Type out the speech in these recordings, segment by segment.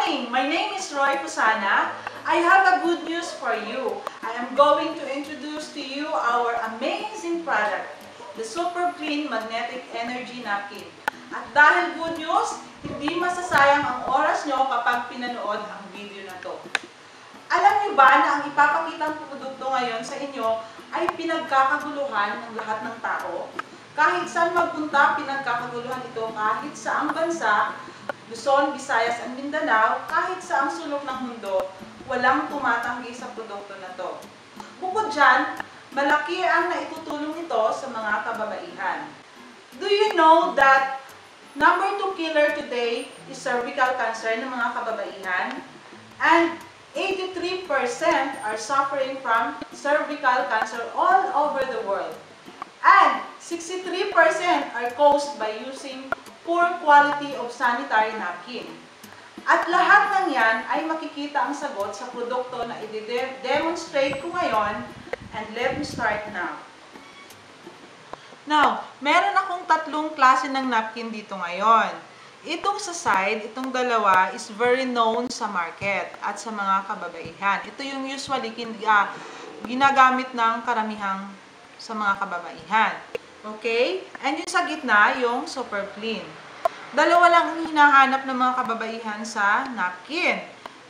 morning! My name is Roy Pusana. I have a good news for you. I am going to introduce to you our amazing product, the Super Clean Magnetic Energy Napkin. At dahil good news, hindi masasayang ang oras nyo kapag pinanood ang video na to. Alam niyo ba na ang ipapakitang produkto ngayon sa inyo ay pinagkakaguluhan ng lahat ng tao? Kahit saan magpunta, pinagkakaguluhan ito kahit sa ang bansa, Luzon, Visayas, at Mindanao, kahit sa ang sulok ng mundo, walang tumatanggi sa produkto na to. Bukod dyan, malaki ang naitutulong ito sa mga kababaihan. Do you know that number 2 killer today is cervical cancer ng mga kababaihan? And 83% are suffering from cervical cancer all over the world. And 63% are caused by using poor quality of sanitary napkin. At lahat ng yan ay makikita ang sagot sa produkto na i-demonstrate ko ngayon. And let me start now. Now, meron akong tatlong klase ng napkin dito ngayon. Itong sa side, itong dalawa is very known sa market at sa mga kababaihan. Ito yung usually ginagamit ng karamihang sa mga kababaihan. Okay? And yung sa gitna, yung super clean. Dalawa lang ang hinahanap ng mga kababaihan sa napkin.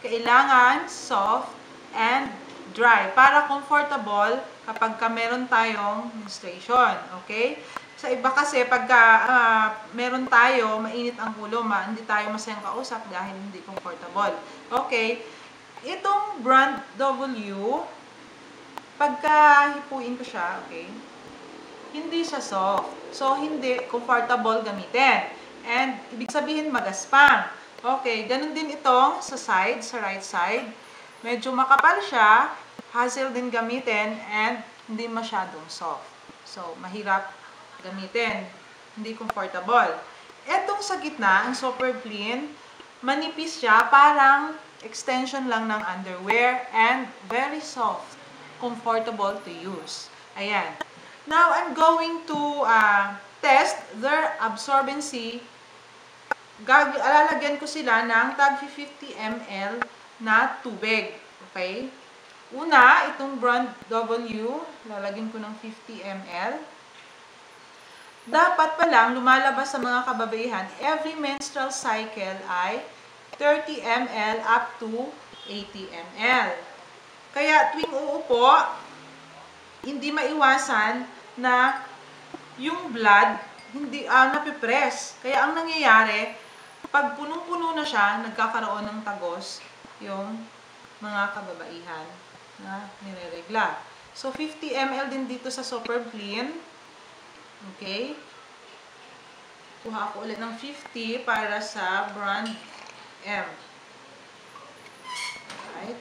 Kailangan soft and dry para comfortable kapag meron tayong menstruation. Okay? Sa iba kasi, pagka meron tayo, mainit ang ulo, hindi tayo masayang kausap dahil hindi comfortable. Okay? Itong brand W, pagka hipuin ko siya, okay? Hindi siya soft. So, hindi comfortable gamitin. And, ibig sabihin, magaspang. Okay, ganun din itong sa side, sa right side. Medyo makapal siya, hassle din gamitin, and hindi masyadong soft. So, mahirap gamitin. Hindi comfortable. Etong sa gitna, ang super clean, manipis siya, parang extension lang ng underwear, and very soft. Comfortable to use. Ayan. Now, I'm going to test their absorbency. Alalagyan ko sila ng tag 50 ml na tubig. Okay? Una, itong brand W, lalagyan ko ng 50 ml. Dapat pa lang lumalabas sa mga kababaihan, every menstrual cycle ay 30 ml up to 80 ml. Kaya tuwing uupo, hindi maiwasan na yung blood hindi napipress. Kaya ang nangyayari, pag punong-puno na siya, nagkakaroon ng tagos yung mga kababaihan na nireregla. So, 50 ml din dito sa Super Clean. Okay? Kuha ako ulit ng 50 para sa brand M. Right?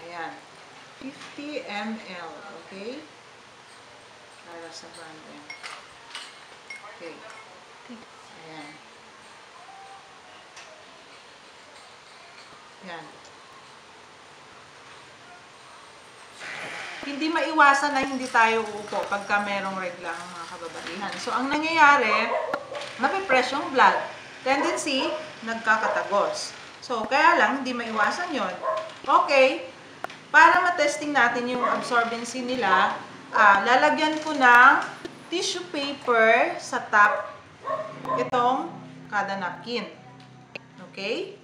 Ayan. 50 ml. Okay? Para sa brand M. Okay. Ayan. Ayan. Hindi maiwasan na hindi tayo uupo pagka merong regla ang mga kababaihan. So, ang nangyayari, mapipress yung blood. Tendency, nagkakatagos. So, kaya lang, hindi maiwasan yon. Okay. Para matesting natin yung absorbency nila, lalagyan ko ng tissue paper sa top itong kada napkin. Okay?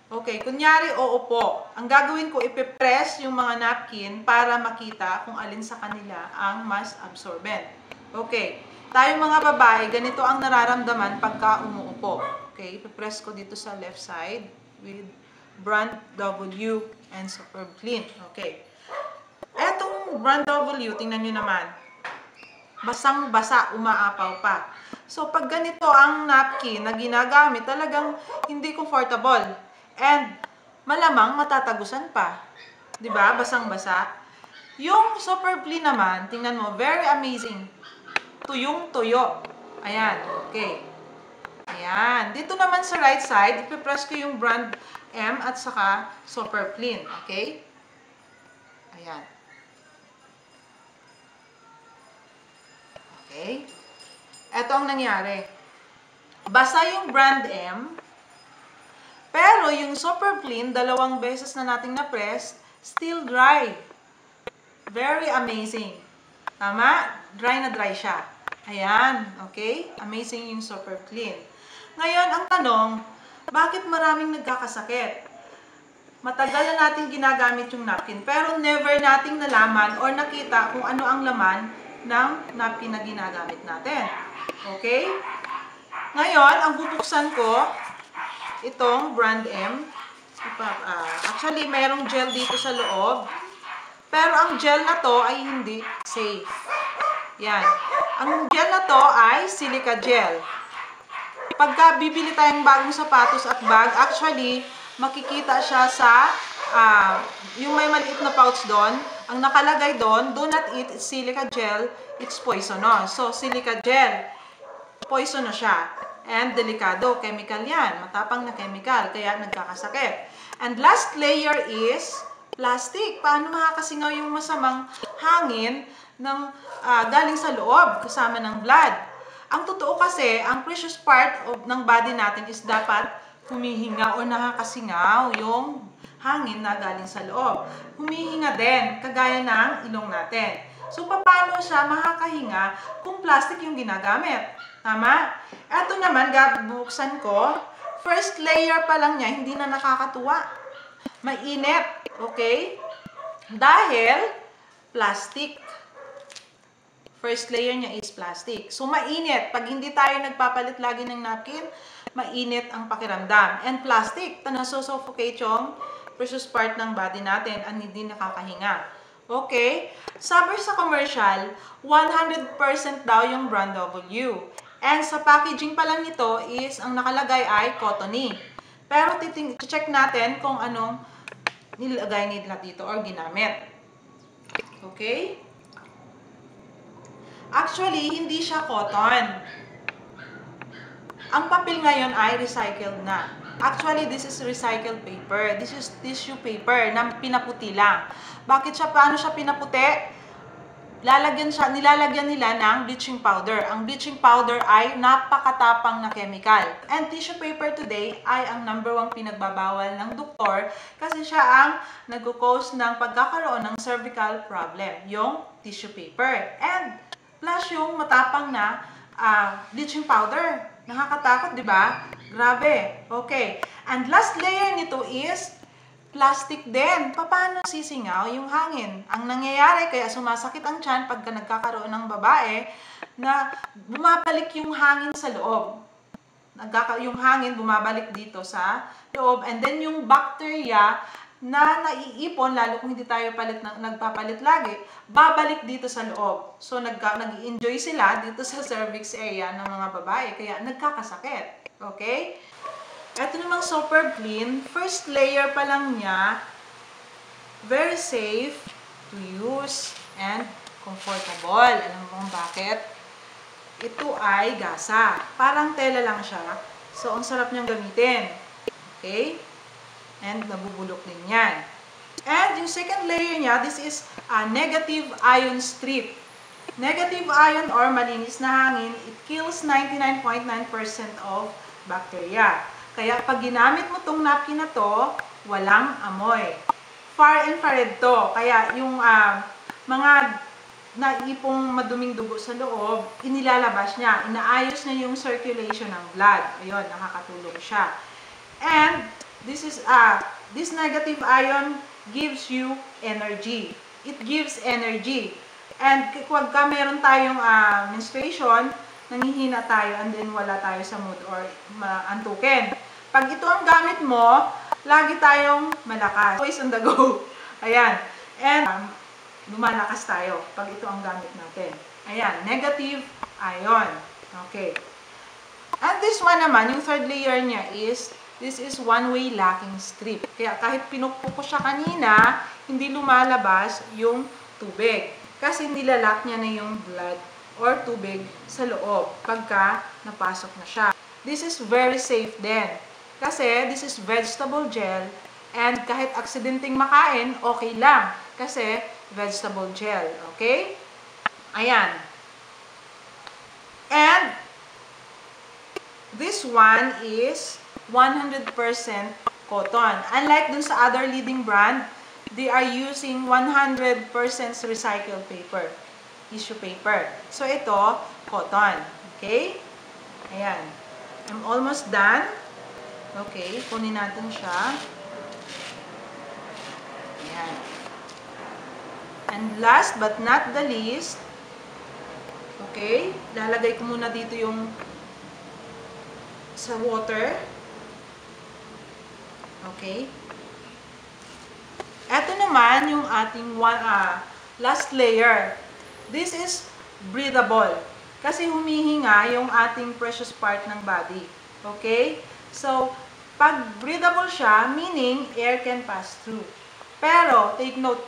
Okay, kunyari uupo. Ang gagawin ko, ipipress yung mga napkin para makita kung alin sa kanila ang mas absorbent. Okay, tayo mga babae, ganito ang nararamdaman pagka umuupo. Okay, ipipress ko dito sa left side with brand W and Super Clean. Okay. Etong brand W, tingnan nyo naman. Basang-basa, umaapaw pa. So, pag ganito ang napkin na ginagamit, talagang hindi comfortable. And, malamang matatagusan pa. Diba? Basang-basa. Yung Super Clean naman, tingnan mo, very amazing. Tuyong-tuyo. Ayan. Okay. Ayan. Dito naman sa right side, ipipress ko yung brand M at saka Super Clean. Okay? Ayan. Okay? Ito ang nangyari. Basa yung brand M, Pero yung super clean, 2 beses na nating na-press, still dry. Very amazing. Tama? Dry na dry siya. Ayan, okay? Amazing yung super clean. Ngayon, ang tanong, bakit maraming nagkakasakit? Matagal na natin ginagamit yung napkin, pero never nating nalaman or nakita kung ano ang laman ng napkin na ginagamit natin. Okay? Ngayon, ang bubuksan ko, itong brand M. Actually, mayroong gel dito sa loob. Pero ang gel na to ay hindi safe. Yan. Ang gel na to ay silica gel. Pagka bibili tayong bagong sapatos at bag, actually, makikita siya sa, yung may maliit na pouch doon, ang nakalagay doon, do not eat silica gel, it's poisonous. So, silica gel, poison na siya. And delikado, chemical yan. Matapang na chemical, kaya nagkakasakit. And last layer is plastic. Paano makakasingaw yung masamang hangin ng, galing sa loob, kasama ng blood? Ang totoo kasi, ang precious part ng body natin is dapat humihinga o nakakasingaw yung hangin na galing sa loob. Humihinga din, kagaya ng ilong natin. So, paano siya makakahinga kung plastic yung ginagamit? Tama? Ito naman, bubuksan ko. First layer pa lang niya, hindi na nakakatuwa. Mainit, okay? Dahil plastic. First layer niya is plastic. So, mainit. Pag hindi tayo nagpapalit lagi ng napkin, mainit ang pakiramdam. And plastic, nasusuffocate yung precious part ng body natin at hindi nakakahinga. Okay? Sabi sa commercial, 100% daw yung brand W. And sa packaging pa lang nito is, ang nakalagay ay cottony. Pero check natin kung anong nilagay nila dito or ginamit. Okay? Actually, hindi siya cotton. Ang papel ngayon ay recycled na. Actually, this is recycled paper. This is tissue paper na pinaputi lang. Bakit siya, paano siya pinaputi? Nilalagyan nila ng bleaching powder. Ang bleaching powder ay napakatapang na chemical. And tissue paper today ay ang #1 pinagbabawal ng doktor kasi siya ang nag-cause ng pagkakaroon ng cervical problem, yung tissue paper. And plus yung matapang na bleaching powder. Nakakatakot, di ba? Grabe. Okay. And last layer nito is plastic din. Paano sisingaw yung hangin? Ang nangyayari, kaya sumasakit ang tiyan pagka nagkakaroon ng babae, na bumabalik yung hangin sa loob. Yung hangin bumabalik dito sa loob. And then yung bacteria na naiipon, lalo kung hindi tayo nagpapalit lagi, babalik dito sa loob. So, nag-enjoy sila dito sa cervix area ng mga babae, kaya nagkakasakit. Okay? Ito namang super clean, first layer pa lang niya, very safe to use and comfortable. Alam mo kung bakit? Ito ay gasa. Parang tela lang siya. So, ang sarap niyang gamitin. Okay? And nabubulok din yan. And yung second layer niya, this is a negative ion strip. Negative ion or malinis na hangin, it kills 99.9% of bacteria. Kaya pag ginamit mo tong napkin na to, walang amoy. Far infrared to. Kaya yung mga naipong maduming dugo sa loob, inilalabas niya. Inaayos niya yung circulation ng blood. Ayun, nakakatulong siya. And this negative ion gives you energy. It gives energy. And kapag meron tayong menstruation, nangihina tayo and then wala tayo sa mood or antukin. Pag ito ang gamit mo, lagi tayong malakas. Always on the go. Ayan. And lumalakas tayo pag ito ang gamit natin. Ayan. Negative ion. Okay. And this one naman, yung third layer niya is, this is one-way locking strip. Kaya kahit pinukpok ko siya kanina, hindi lumalabas yung tubig. Kasi nilalak niya na yung blood or tubig sa loob pagka napasok na siya. This is very safe din. Kasi this is vegetable gel and kahit aksidenteng makain, okay lang. Kasi vegetable gel. Okay? Ayan. And this one is 100% cotton. Unlike dun sa other leading brand, they are using 100% recycled paper, tissue paper. So ito, cotton. Okay? Ayan. I'm almost done. Okay, kunin natin siya. Ayan. And last but not the least, okay, lalagay ko muna dito yung sa water. Okay. Ito naman yung ating last layer. This is breathable. Kasi humihinga yung ating precious part ng body. Okay? So, pag breathable siya, meaning air can pass through. Pero, take note,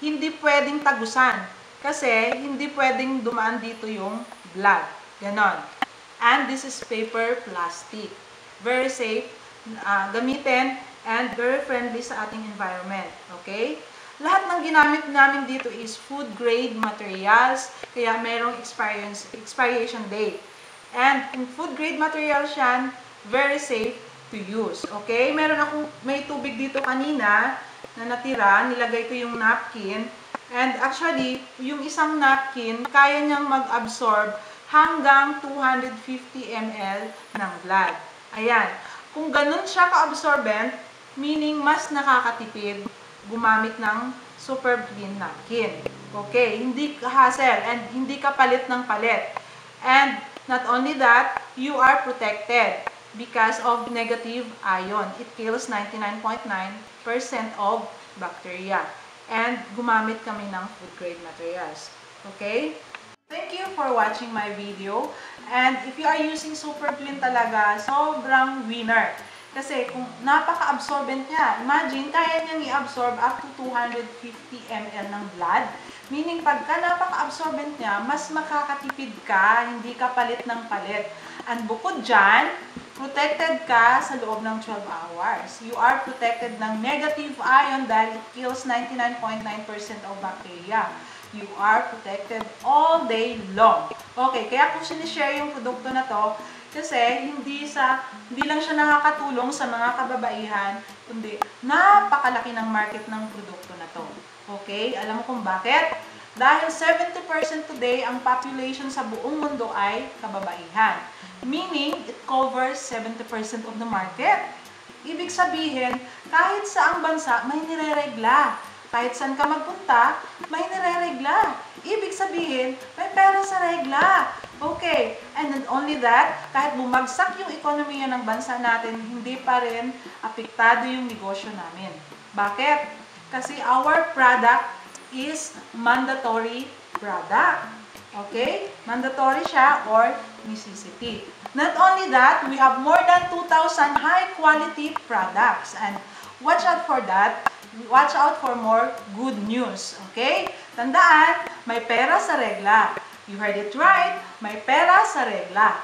hindi pwedeng tagusan. Kasi, hindi pwedeng dumaan dito yung blood. Ganon. And this is paper plastic. Very safe, gamitin, and very friendly sa ating environment. Okay? Lahat ng ginamit namin dito is food grade materials, kaya merong expiration date. And kung food grade materials yan, very safe to use. Okay? May tubig dito kanina na natira, nilagay ko yung napkin. And actually, yung isang napkin, kaya niyang mag-absorb hanggang 250 ml ng blood. Ayan. Kung ganun siya ka-absorbent, meaning mas nakakatipid gumamit ng super clean napkin. Okay, hindi ka hassle and hindi ka palit ng palit. And not only that, you are protected because of negative ion. It kills 99.9% of bacteria. And gumamit kami ng food grade materials. Okay? Thank you for watching my video. And if you are using super clean talaga, sobrang winner. Kasi kung napaka-absorbent niya, imagine, kaya niyang i-absorb up to 250 ml ng blood. Meaning, pagka napaka-absorbent niya, mas makakatipid ka, hindi ka palit ng palit. And bukod dyan, protected ka sa loob ng 12 hours. You are protected ng negative ion dahil it kills 99.9% of bacteria. You are protected all day long. Okay, kaya kung sinishare yung produkto na to, kasi hindi lang siya nakakatulong sa mga kababaihan, kundi napakalaki ng market ng produkto na to. Okay? Alam mo kung bakit? Dahil 70% today ang population sa buong mundo ay kababaihan. Meaning, it covers 70% of the market. Ibig sabihin, kahit saang bansa, may nireregla. Kahit saan ka magpunta, may nireregla. Ibig sabihin, may pera sa regla. Okay, and not only that, kahit bumagsak yung ekonomiya ng bansa natin, hindi pa rin apektado yung negosyo namin. Bakit? Kasi our product is mandatory product. Okay? Mandatory siya or necessity. Not only that, we have more than 2,000 high-quality products. And watch out for that. Watch out for more good news. Okay? Tandaan, may pera sa regla. You heard it right. May pera sa regla.